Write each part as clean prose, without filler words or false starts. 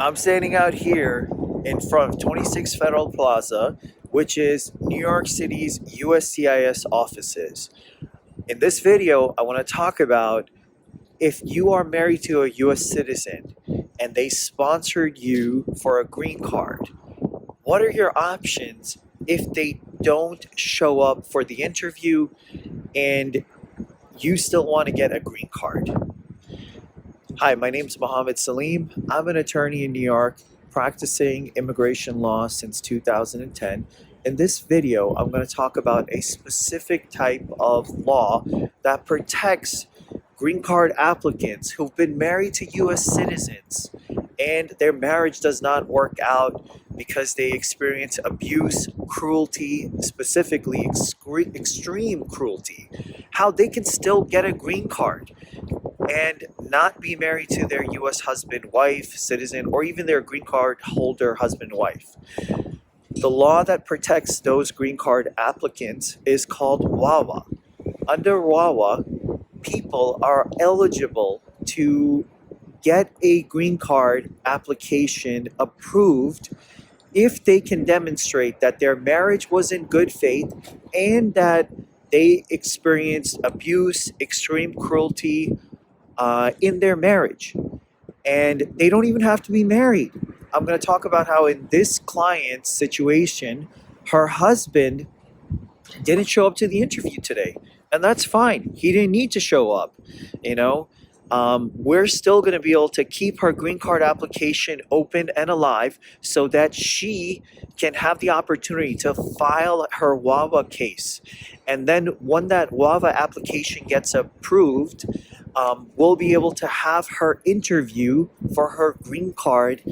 I'm standing out here in front of 26 Federal Plaza, which is New York City's USCIS offices. In this video, I want to talk about if you are married to a US citizen and they sponsored you for a green card, what are your options if they don't show up for the interview and you still want to get a green card? Hi, my name is Mohammad Saleem. I'm an attorney in New York practicing immigration law since 2010. In this video, I'm going to talk about a specific type of law that protects green card applicants who've been married to US citizens and their marriage does not work out because they experience abuse, cruelty, specifically extreme cruelty, how they can still get a green card and not be married to their US husband, wife, citizen, or even their green card holder husband, wife. The law that protects those green card applicants is called VAWA. Under VAWA, people are eligible to get a green card application approved if they can demonstrate that their marriage was in good faith and that they experienced abuse, extreme cruelty, in their marriage. And they don't even have to be married. I'm going to talk about how in this client's situation, her husband didn't show up to the interview today. And that's fine. He didn't need to show up. You know, we're still going to be able to keep her green card application open and alive so that she can have the opportunity to file her VAWA case. And then when that VAWA application gets approved, we'll be able to have her interview for her green card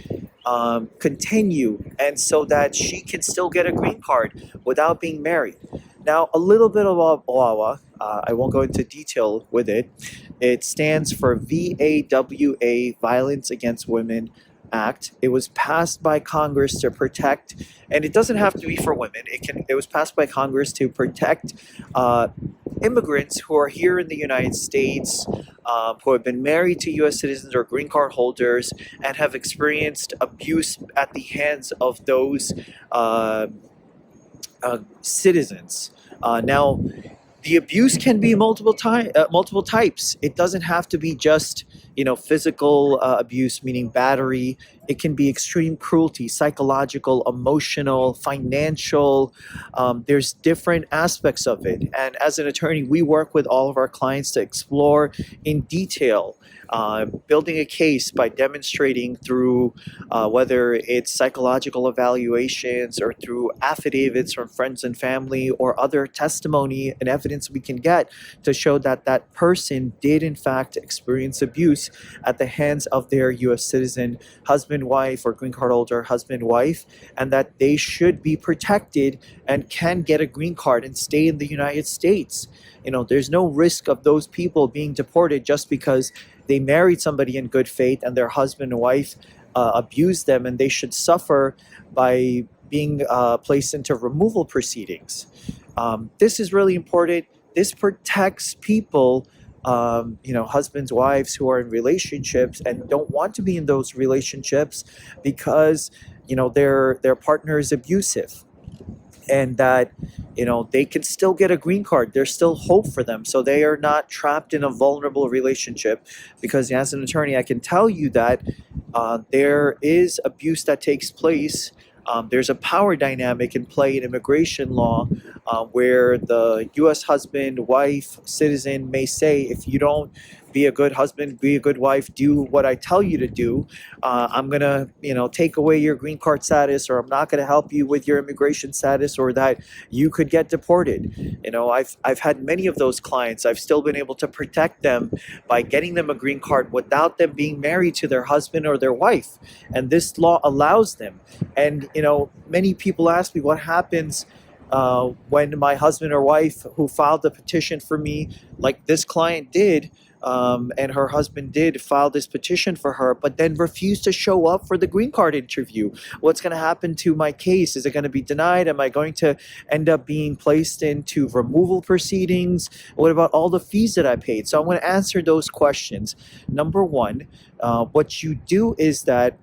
continue, and so that she can still get a green card without being married. Now, a little bit about VAWA. I won't go into detail with it. It stands for VAWA, Violence Against Women Act. It was passed by Congress to protect, and it doesn't have to be for women. It was passed by Congress to protect immigrants who are here in the United States, who have been married to U.S. citizens or green card holders and have experienced abuse at the hands of those citizens. Now, the abuse can be multiple types. It doesn't have to be just physical abuse, meaning battery. It can be extreme cruelty, psychological, emotional, financial. There's different aspects of it. And as an attorney, we work with all of our clients to explore in detail building a case by demonstrating through whether it's psychological evaluations or through affidavits from friends and family or other testimony and evidence we can get to show that that person did in fact experience abuse at the hands of their U.S. citizen husband, wife, or green card holder husband, wife, and that they should be protected and can get a green card and stay in the United States. There's no risk of those people being deported just because they married somebody in good faith and their husband and wife abused them, and they should suffer by being placed into removal proceedings. This is really important. This protects people, husbands, wives who are in relationships and don't want to be in those relationships because, their partner is abusive. And that, they can still get a green card. There's still hope for them. So they are not trapped in a vulnerable relationship, because as an attorney, I can tell you that there is abuse that takes place. There's a power dynamic in play in immigration law where the U.S. husband, wife, citizen may say, if you don't be a good husband, be a good wife, do what I tell you to do, I'm going to, take away your green card status, or I'm not going to help you with your immigration status, or that you could get deported. I've had many of those clients. I've still been able to protect them by getting them a green card without them being married to their husband or their wife. And this law allows them. And, many people ask me what happens when my husband or wife who filed the petition for me, like this client did, and her husband did file this petition for her, but then refused to show up for the green card interview. What's going to happen to my case? Is it going to be denied? Am I going to end up being placed into removal proceedings? What about all the fees that I paid? So I'm going to answer those questions. Number one, what you do is that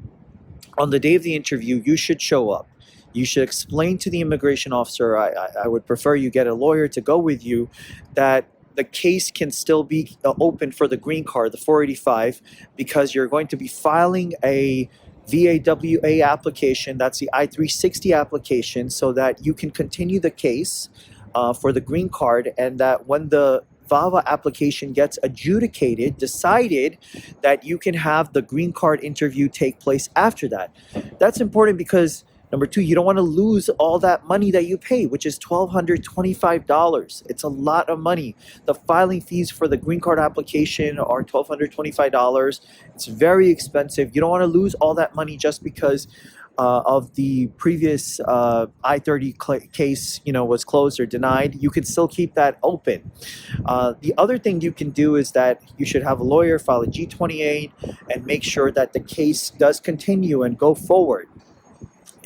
on the day of the interview, you should show up. You should explain to the immigration officer, I would prefer you get a lawyer to go with you, that the case can still be open for the green card, the 485, because you're going to be filing a VAWA application, that's the I-360 application, so that you can continue the case for the green card, and that when the VAWA application gets adjudicated, decided, that you can have the green card interview take place after that. That's important because number two, you don't want to lose all that money that you pay, which is $1,225. It's a lot of money. The filing fees for the green card application are $1,225. It's very expensive. You don't want to lose all that money just because of the previous I-30 case, was closed or denied. You can still keep that open. The other thing you can do is that you should have a lawyer file a G28 and make sure that the case does continue and go forward.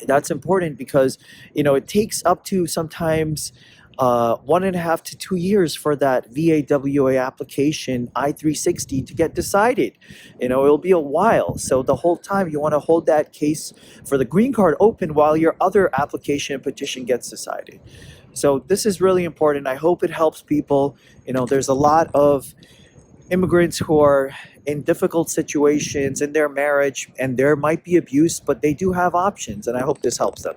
That's important because it takes up to sometimes 1.5 to 2 years for that VAWA application I-360 to get decided. It'll be a while. So the whole time you want to hold that case for the green card open while your other application and petition gets decided. So this is really important. I hope it helps people. There's a lot of immigrants who are in difficult situations in their marriage, and there might be abuse, but they do have options, and I hope this helps them.